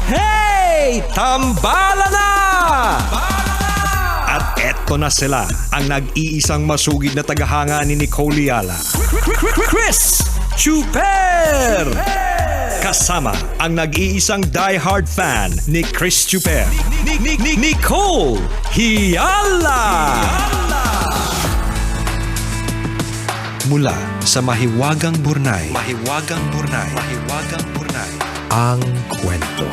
Hey! Tambala na! At eto na sila, ang nag-iisang masugid na tagahanga ni Nicole Yala. Chris Chuper! Kasama ang nag-iisang die-hard fan ni Chris Chuper, Nicole Yala! Mula sa Mahiwagang Burnay, ang kwento.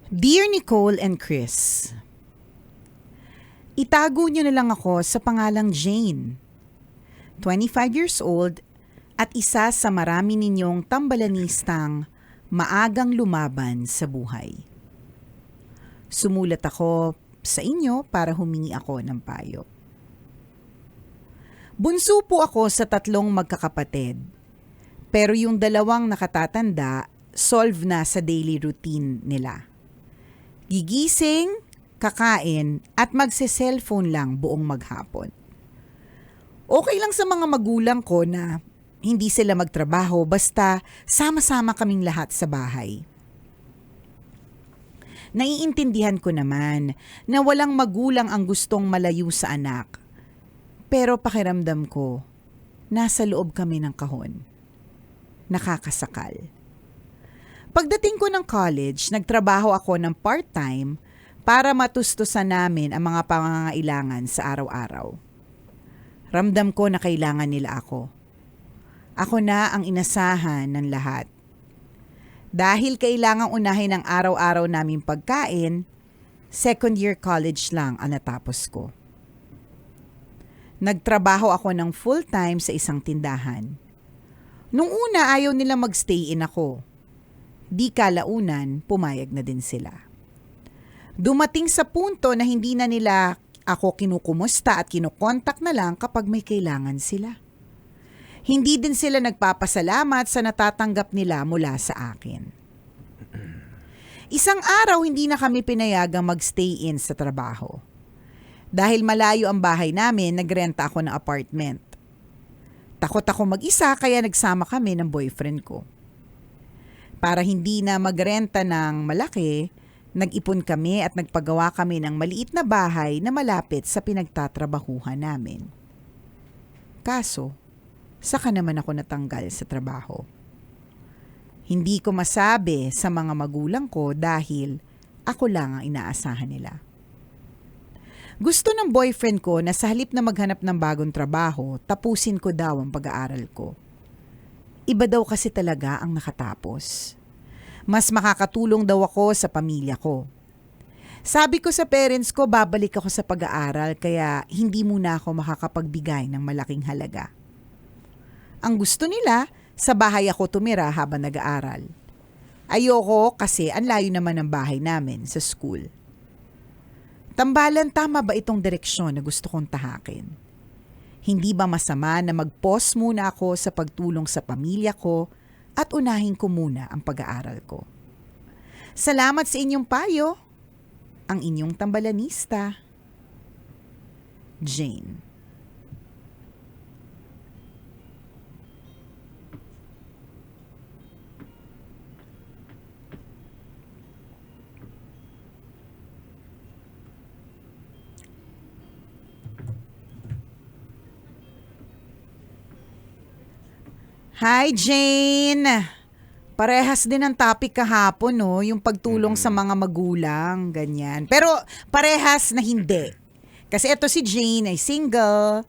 Dear Nicole and Chris, itago niyo na lang ako sa pangalang Jane. 25 years old at isa sa marami ninyong tambalanistang maagang lumaban sa buhay. Sumulat ako sa inyo para humingi ako ng payo. Bunso po ako sa 3 magkakapatid, pero yung 2 nakatatanda solve na sa daily routine nila. Gigising, kakain, at magse-cellphone lang buong maghapon. Okay lang sa mga magulang ko na hindi sila magtrabaho basta sama-sama kaming lahat sa bahay. Naiintindihan ko naman na walang magulang ang gustong malayo sa anak. Pero pakiramdam ko, nasa loob kami ng kahon. Nakakasakal. Pagdating ko ng college, nagtrabaho ako ng part-time para matustusan namin ang mga pangangailangan sa araw-araw. Ramdam ko na kailangan nila ako. Ako na ang inasahan ng lahat. Dahil kailangang unahin ang araw-araw naming pagkain, 2nd year college lang ang natapos ko. Nagtrabaho ako ng full-time sa isang tindahan. Nung una ayaw nila mag-stay-in ako. Di kalaunan, pumayag na din sila. Dumating sa punto na hindi na nila ako kinukumusta at kinukontak na lang kapag may kailangan sila. Hindi din sila nagpapasalamat sa natatanggap nila mula sa akin. Isang araw hindi na kami pinayagang mag-stay-in sa trabaho. Dahil malayo ang bahay namin, nagrenta ako ng apartment. Takot ako mag-isa kaya nagsama kami ng boyfriend ko. Para hindi na magrenta ng malaki, nag-ipon kami at nagpagawa kami ng maliit na bahay na malapit sa pinagtatrabahuhan namin. Kaso, saka naman ako natanggal sa trabaho. Hindi ko masabi sa mga magulang ko dahil ako lang ang inaasahan nila. Gusto ng boyfriend ko na sa halip na maghanap ng bagong trabaho, tapusin ko daw ang pag-aaral ko. Iba daw kasi talaga ang nakatapos. Mas makakatulong daw ako sa pamilya ko. Sabi ko sa parents ko, babalik ako sa pag-aaral kaya hindi muna ako makakapagbigay ng malaking halaga. Ang gusto nila, sa bahay ako tumira habang nag-aaral. Ayoko kasi ang layo naman ng bahay namin sa school. Tambalan, tama ba itong direksyon na gusto kong tahakin? Hindi ba masama na mag-pause muna ako sa pagtulong sa pamilya ko at unahin ko muna ang pag-aaral ko? Salamat sa inyong payo. Ang inyong tambalanista, Jane. Hi, Jane! Parehas din ang topic kahapon, no? Yung pagtulong sa mga magulang, ganyan. Pero parehas na hindi. Kasi ito si Jane ay single,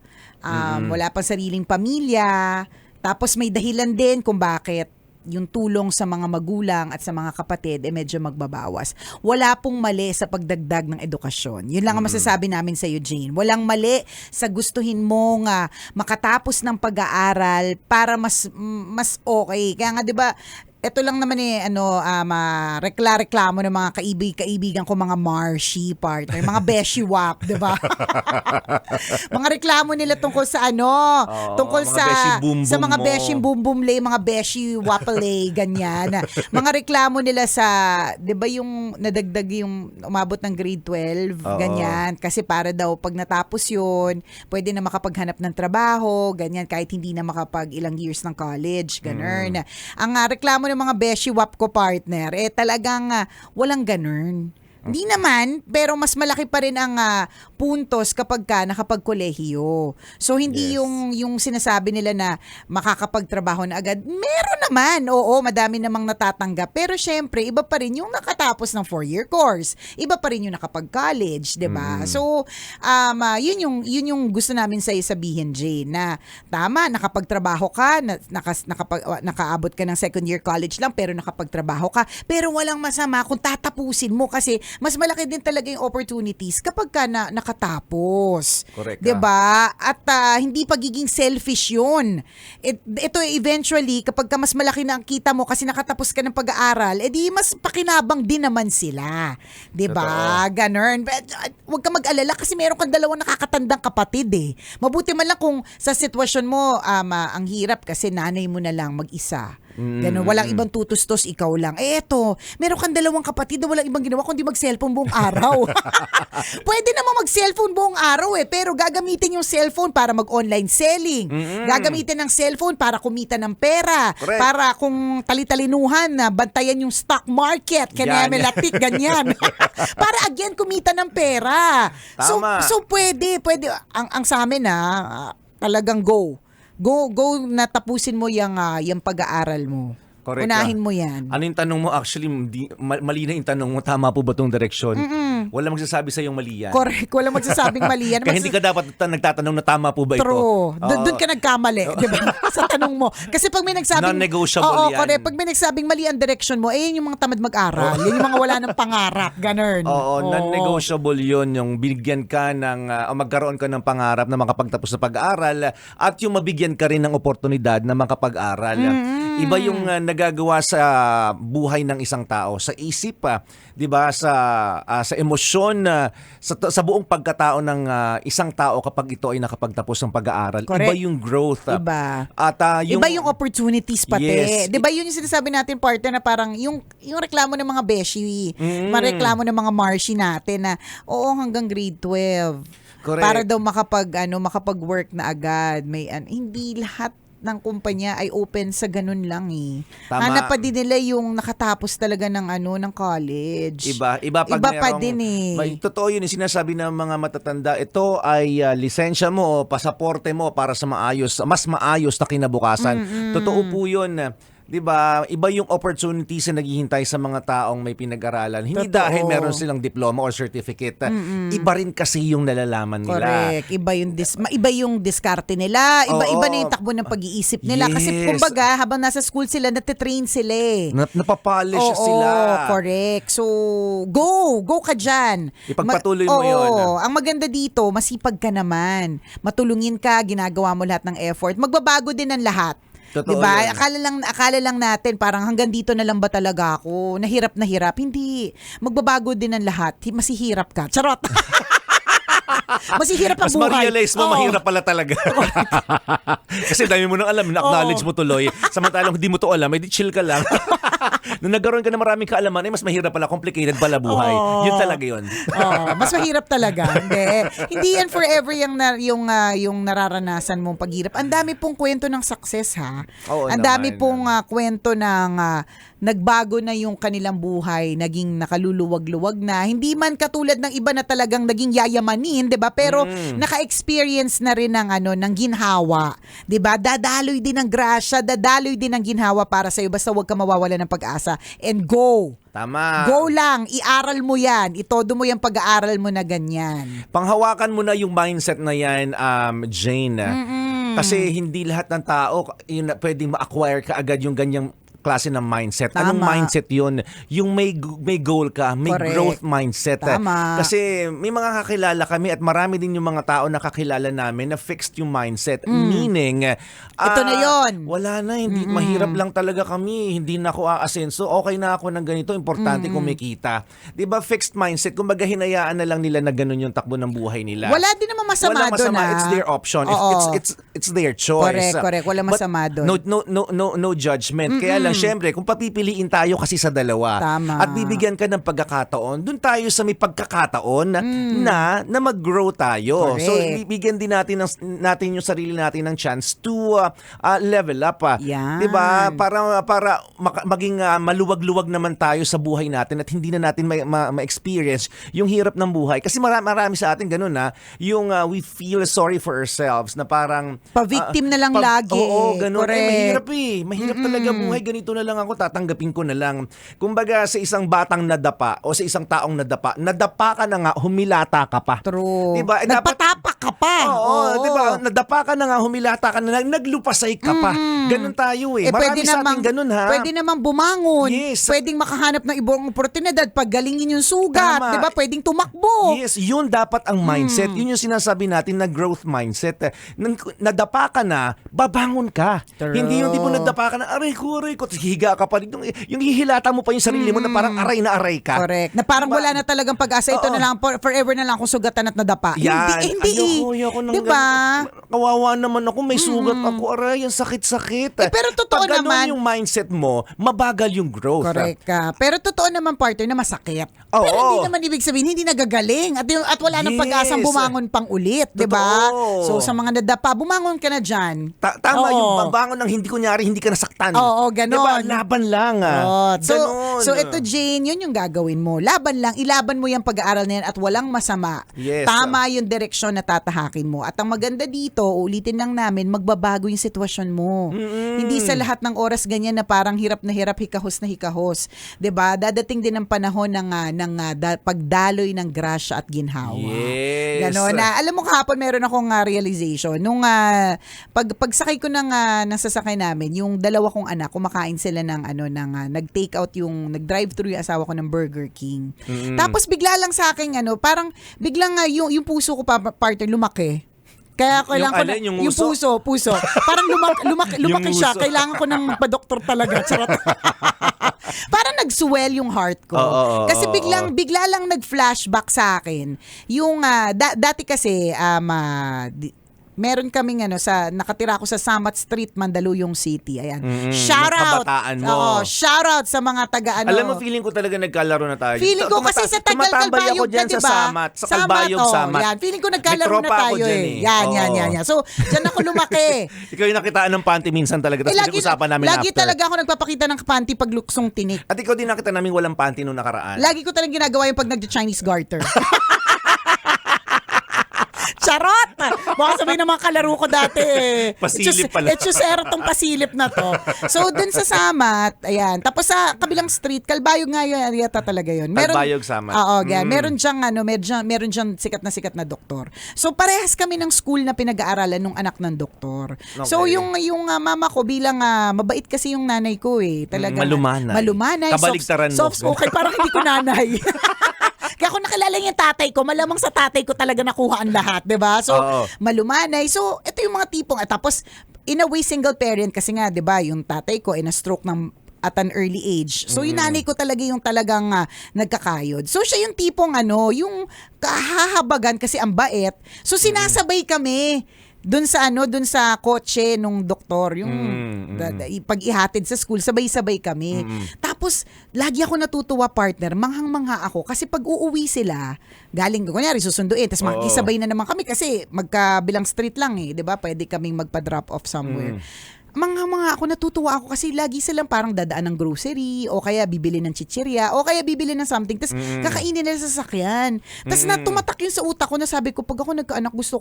wala pang sariling pamilya, tapos may dahilan din kung bakit yung tulong sa mga magulang at sa mga kapatid medyo magbabawas. Wala pong mali sa pagdagdag ng edukasyon. Yun lang ang masasabi namin sa iyo, Jane. Walang mali sa gustuhin mong makatapos ng pag-aaral para mas okay. Kaya nga 'di ba, ito lang naman reklamo ng mga kaibigan ko, mga Marshi partner, mga Beshi Wap, di ba? Mga reklamo nila tungkol sa tungkol mga sa Beshi Boom sa Boom mga mo. Beshi Boom Boom Lay, mga Beshi Wapalay, ganyan. Mga reklamo nila sa, di ba yung nadagdag yung umabot ng grade 12, Oo. ganyan. Kasi para daw pag natapos yun, pwede na makapaghanap ng trabaho, ganyan, kahit hindi na makapag ilang years ng college, ganun. Ang reklamo ng mga Beshi Wap ko partner, talagang walang ganun. Hindi naman, pero mas malaki pa rin ang puntos kapag ka nakapagkolehiyo. So, hindi Yes. yung sinasabi nila na makakapagtrabaho na agad. Meron naman, oo, madami namang natatanggap. Pero syempre, iba pa rin yung nakatapos ng 4-year course. Iba pa rin yung nakapag-college, di ba? So, yun yung gusto namin sa'yo sabihin, Jane, na tama, nakapagtrabaho ka, nakaabot ka ng second year college lang, pero nakapagtrabaho ka. Pero walang masama kung tatapusin mo kasi mas malaki din talaga yung opportunities kapag ka nakatapos. Correct. 'Di ba? At hindi pagiging selfish 'yun. Ito eventually kapag ka mas malaki na ang kita mo kasi nakatapos ka ng pag-aaral, edi mas pakinabang din naman sila. 'Di ba? Ganun. Huwag ka mag-alala kasi meron kang dalawang nakakatandang kapatid eh. Mabuti man lang kung sa sitwasyon mo ang hirap kasi nanay mo na lang mag-isa. Ganun, walang ibang tutustos, ikaw lang. Eto, meron kang dalawang kapatid na walang ibang ginawa kundi mag-cellphone buong araw. Pwede naman mag-cellphone buong araw pero gagamitin yung cellphone para mag-online selling. Gagamitin ng cellphone para kumita ng pera. Correct. Para kung talitalinuhan na bantayan yung stock market, kanya Yan. melatik, ganyan. Para again, kumita ng pera. Tama. So pwede. Ang sa amin talagang go na tapusin mo yung pag-aaral mo. Correct. Unahin mo yan. Ano yung tanong mo? Actually, mali na yung tanong mo. Tama po ba itong direksyon? Wala magsasabi sa yung mali yan. Correct. Walang magsasabing mali yan. Kaya hindi ka dapat nagtatanong na tama po ba ito? True. Oo. Doon ka nagkamali, di ba? Sa tanong mo. Kasi pag may nagsabing Non-negotiable Oo, yan. correct. Pag may nagsabing mali ang direction mo, yun yung mga tamad mag-aral. Yun yung mga wala ng pangarap. Ganun. Oo, non-negotiable yun. Yung binigyan ka ng, o magkaroon ka ng pangarap na makapagtapos sa pag-aaral at yung mabigyan ka rin ng oportunidad na makapag-aral. Iba yung nagagawa sa buhay ng isang tao, sa isip, 'di ba, sa emosyon, sa buong pagkatao ng isang tao kapag ito ay nakapagtapos ng pag-aaral. Correct. Iba yung growth. Iba. At Iba yung opportunities pati. Yes. 'Di ba yun yung sinasabi natin, partner, na parang yung reklamo ng mga beshi, mareklamo ng mga marshi natin na oo, hanggang grade 12. Correct. Para daw makapag-work na agad. Hindi lahat ng kumpanya ay open sa ganun lang eh. Tama. Hanap pa din nila yung nakatapos talaga ng ng college. Iba pag Iba pa merong- din eh. Totoo yun yung sinasabi ng mga matatanda. Ito ay lisensya mo o pasaporte mo para sa mas maayos na kinabukasan. Totoo po yun. 'Di ba? Iba yung opportunities na naghihintay sa mga taong may pinag-aralan. Hindi Totoo. dahil meron silang diploma or certificate. Iba rin kasi yung nalalaman nila. Correct. Iba yung diskarte nila. Iba Oo. na yung takbo ng pag-iisip nila. Kasi Yes. kumbaga, habang nasa school sila, natitrain sila eh. Napapolish Oo, sila. correct. So, go ka dyan. Ipagpatuloy mo yun. Oo, ang maganda dito, masipag ka naman. Matulungin ka, ginagawa mo lahat ng effort. Magbabago din ang lahat. Totoo Diba? yun. Akala lang natin parang hanggang dito na lang ba talaga ako? Nahirap. Hindi. Magbabago din ang lahat. Masihirap ka. Charot. Masihirap ang Mas buhay. ma-realize mo, Oo. mahirap pala talaga. Kasi dami mo nang alam, na-acknowledge mo tuloy. Samantalang hindi mo to alam, edi chill ka lang. Nung nagkaroon ka ng maraming kaalaman, mas mahirap pala, complicated pala buhay. Yun talaga yun. Mas mahirap talaga. Hindi yan forever yung nararanasan mong paghirap. Ang dami pong kwento ng success, ha? Oo Ang dami naman. pong kwento ng nagbago na yung kanilang buhay, naging nakaluluwag-luwag na. Hindi man katulad ng iba na talagang naging yayamanin, 'di ba? Pero naka-experience na rin ng ginhawa, 'di ba? Dadaloy din ng grasya, dadaloy din ng ginhawa para sa iyo, basta huwag ka mawawala ng pag-asa. And go. Tama. Go lang, iaral mo 'yan. Itodo mo 'yang pag-aaral mo na ganyan. Panghawakan mo na yung mindset na yan, Jane. Kasi hindi lahat ng tao pwedeng ma-acquire ka agad yung ganyang klase ng mindset. Tama. Anong mindset yun? Yung may goal ka, may Correct. growth mindset. Tama. Kasi may mga kakilala kami at marami din yung mga tao na kakilala namin na fixed yung mindset. Meaning, Ito na yun. wala na, hindi mahirap lang talaga kami. Hindi na ako aasenso. Okay na ako ng ganito. Importante kumikita. 'Di ba fixed mindset? Kumbaga hinayaan na lang nila na ganun yung takbo ng buhay nila. Wala din naman masama Walang doon, masama. ah. It's their option. Oo. It's their choice. Correct. Walang But masama doon. No judgment. Kaya lang, syempre, kung papipiliin tayo kasi sa dalawa Tama. at bibigyan ka ng pagkakataon, dun tayo sa may pagkakataon na mag-grow tayo. Correct. So, bibigyan din natin yung sarili natin ng chance to level up. Yan. 'Di ba? Para maging maluwag-luwag naman tayo sa buhay natin at hindi na natin ma-experience yung hirap ng buhay. Kasi marami sa atin ganun yung we feel sorry for ourselves na parang Pa-victim na lang lagi. Oo, ganun. Correct. Mahirap mahirap talaga buhay. Ganito na lang ako, tatanggapin ko na lang. Kumbaga sa isang batang nadapa o sa isang taong nadapa ka na nga, humilata ka pa. True. Diba? Nagpatapak ka pa. Oo, di ba? Nadapa ka na nga, humilata ka na, naglupasay ka pa. Ganun tayo Marami sa atin ganun, ha? Pwede namang bumangon. Yes. Pwedeng makahanap ng ibang oportunidad. Paggalingin yung sugat. Tama. Di ba? Pwedeng tumakbo. Yes, yun dapat ang mindset. Yun yung sinasabi natin na growth mindset. Nadapa ka na, babangon ka. True. Hindi yung tipo nadapa ka na, aray ko, tapos higa ka pa rin. Yung hihilata mo pa yung sarili mo na parang aray na aray ka. Correct. Na parang Diba? wala na talagang pag-asa. Ito Oo. na lang, forever na lang akong sugatan at nadapa. Yan. Hindi. Ayoko nang Diba? ganun. Kawawa naman ako, may sugat ako. Aray, ang sakit-sakit. Pero totoo Pag ganun naman- yung mindset mo, mabagal yung growth. Correct ka. Pero totoo naman, partner, na masakit. Oo. Pero hindi naman ibig sabihin, hindi nagagaling. At wala nang Yes. pag-asang bumangon pang ulit. Di ba? Totoo. So, sa mga nadapa, bumangon ka na dyan. Tama Oo. yung babangon ng hindi kunyari, hindi ka nasaktan. Oo, ganon. Diba? Laban lang. Oh, Ganon. so ito Jane, yun yung gagawin mo. Laban lang, ilaban mo yung pag-aaral na yan at walang masama. Yes. Tama yung direksyon na tatahakin mo. At ang maganda dito, ulitin lang namin, magbabago yung sitwasyon mo. Hindi sa lahat ng oras ganyan na parang hirap na hirap, hikahos na hikahos. 'Di ba? Dadating din ang panahon ng pagdaloy ng grasya at ginhawa. Yes. Ganon na. Alam mo kahapon meron akong realization nung pagsakay ko ng sasakay namin, yung dalawa kong anak kumakain sila ng nag-take out nag-drive-thru yung asawa ko ng Burger King. Tapos bigla lang sa akin parang biglang yung puso ko partner lumaki. Kaya kailangan ko na, alin, yung puso. Parang lumaki Yung siya. uso. Kailangan ko ng magpa-doktor talaga. Charot. Parang nag-swell yung heart ko. Kasi bigla lang nag-flashback sa akin. Yung dati kasi meron kaming nakatira ako sa Samat Street, Mandaluyong City. Ayan. Shout out. Kabataan mo. Oo, shout out sa mga taga Alam mo, feeling ko talaga nagkalaro na tayo. Feeling ko kasi sa Tagal tumatambay ako Kalbayog dyan ka, sa diba? Samat. Sa Kalbayog, Samat. Yan. Feeling ko May nagkalaro na tropa ako tayo dyan Yan. So, dyan ako lumaki. Ikaw yung nakitaan ng panty minsan talaga. Tapos pinag-usapan namin lagi after. talaga ako nagpapakita ng panty pag luksong tinik. At ikaw din nakita namin walang panty nung nakaraan. Lagi ko talagang ginagawa yung pag nag-Chinese garter. Charot! Baka sabihin ng mga kalaro ko dati. Pasilip pala. Etchusero tong pasilip na to. So, dun sa Samat, ayan. Tapos sa kabilang street, Kalbayog nga yun, yata talaga yun. Kalbayog, Samat. Oo, yan. Meron diyang sikat na doktor. So, parehas kami ng school na pinag-aaralan ng anak ng doktor. Okay. So, yung mama ko bilang mabait kasi yung nanay ko Talaga. Malumanay. Kabaligtaran mo. Soft spoken. Parang hindi ko nanay. Kaya kung nakilala niya yung tatay ko, malamang sa tatay ko talaga nakuha ang lahat, 'di ba? So, malumanay. So, ito yung mga tipong tapos in a way single parent kasi nga, 'di ba, yung tatay ko ay na-stroke at an early age. So, yung nanay ko talaga yung talagang nagkakayod. So, siya yung tipong yung kahahabagan kasi ang bait. So, sinasabay kami doon sa kotse nung doktor, yung pag-ihatid sa school, sabay-sabay kami. Tapos, lagi ako natutuwa, partner, manghang-mangha ako. Kasi pag uuwi sila, galing, kunyari, susunduin, tapos makikisabay na naman kami kasi magkabilang street lang di ba? Pwede kaming magpa-drop off somewhere. Mga ako natutuwa ako kasi lagi silang parang dadaan ng grocery o kaya bibili ng chichirya o kaya bibili ng something tapos kakainin nila sa sasakyan. Tapos tumatak yun sa utak ko na sabi ko pag ako nagkaanak gusto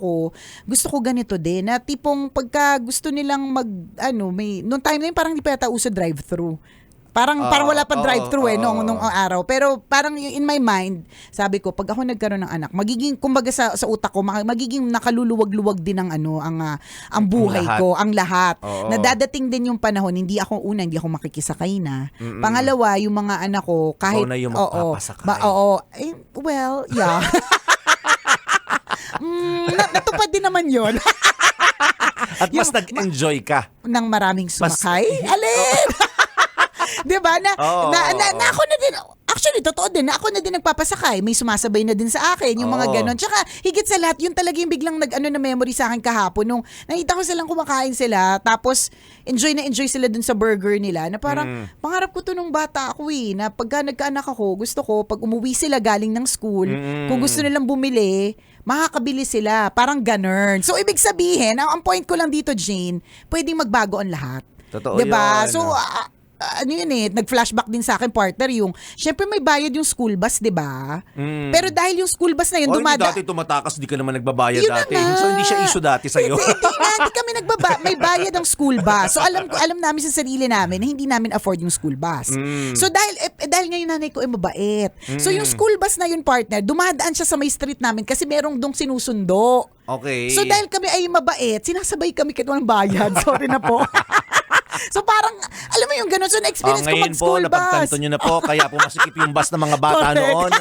ko ganito din na tipong pagka gusto nilang noong time na yun parang di pa yata uso drive-thru. Parang wala pa oo, drive-thru oo. nung araw. Pero parang in my mind, sabi ko, pag ako nagkaroon ng anak, magiging, kumbaga sa utak ko, magiging nakaluluwag-luwag din ang ang buhay lahat. ko, ang lahat. Oo. Nadadating din yung panahon, hindi ako makikisakay na. Pangalawa, yung mga anak ko, kahit, Ikaw na yung magpapasakay. oo. Well, yeah. Natupad din naman yon. At mas nag-enjoy ka. Nang maraming sumakay. Alin? 'Di ba? Oo. Na ako na din. Actually, totoo din na ako na din nagpapasakay. May sumasabay na din sa akin, yung mga Oo. ganon. Tsaka, higit sa lahat, yun talaga yung biglang na memory sa akin kahapon. Nung nakita ko silang kumakain sila, tapos enjoy na enjoy sila dun sa burger nila, na parang, pangarap ko to nung bata ako na pagka nagkaanak ako, gusto ko, pag umuwi sila galing ng school, kung gusto nilang bumili, makakabili sila. Parang ganun. So, ibig sabihin, ang point ko lang dito, Jane, pwedeng magbago ang lahat. Totoo Diba? yun. So, ano yun nag-flashback din sa akin, partner, yung, syempre may bayad yung school bus, di ba? Pero dahil yung school bus na yun, Hindi dati tumatakas, di ka naman nagbabayad Yun na dati. nga. So hindi siya issue dati sa'yo. Hindi kami may bayad ang school bus. So alam namin sa sarili namin na hindi namin afford yung school bus. So dahil ngayon nanay ko ay mabait. So yung school bus na yun, partner, dumadaan siya sa may street namin kasi merong dong sinusundo. Okay. So dahil kami ay mabait, sinasabay kami kahit walang bayad. Sorry na po. So parang, alam mo yung ganun, so na-experience ko Ngayon po, mag-school bus. napagtanto nyo na po, kaya po masikip yung bus ng mga bata Correct. noon.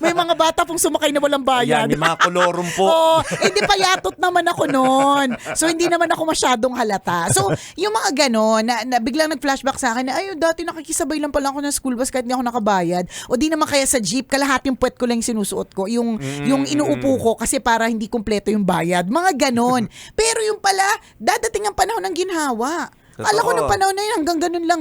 May mga bata pong sumakay na walang bayad. Ayan, may mga kolorum po. Oo, hindi pa yatot naman ako noon. So hindi naman ako masyadong halata. So yung mga ganon, na biglang nag-flashback sa akin na, ay, dati nakikisabay lang pala ako ng school bus kahit hindi ako nakabayad. O di naman kaya sa jeep, kalahating puwet ko lang yung sinusuot ko. Yung inuupo ko kasi para hindi kumpleto yung bayad. Mga ganon. Pero yung pala, dadating ang panahon ng ginhawa. Totoo. Alam ko nung panahon na yun, hanggang ganun lang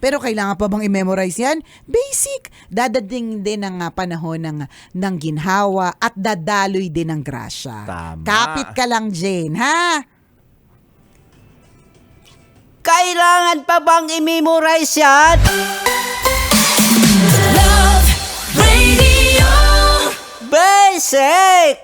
Pero kailangan pa bang i-memorize yan? Basic. Dadating din ang panahon ng ginhawa at dadaloy din ng grasya. Tama. Kapit ka lang, Jane, ha? Kailangan pa bang i-memorize yan? Love Radio. Basic!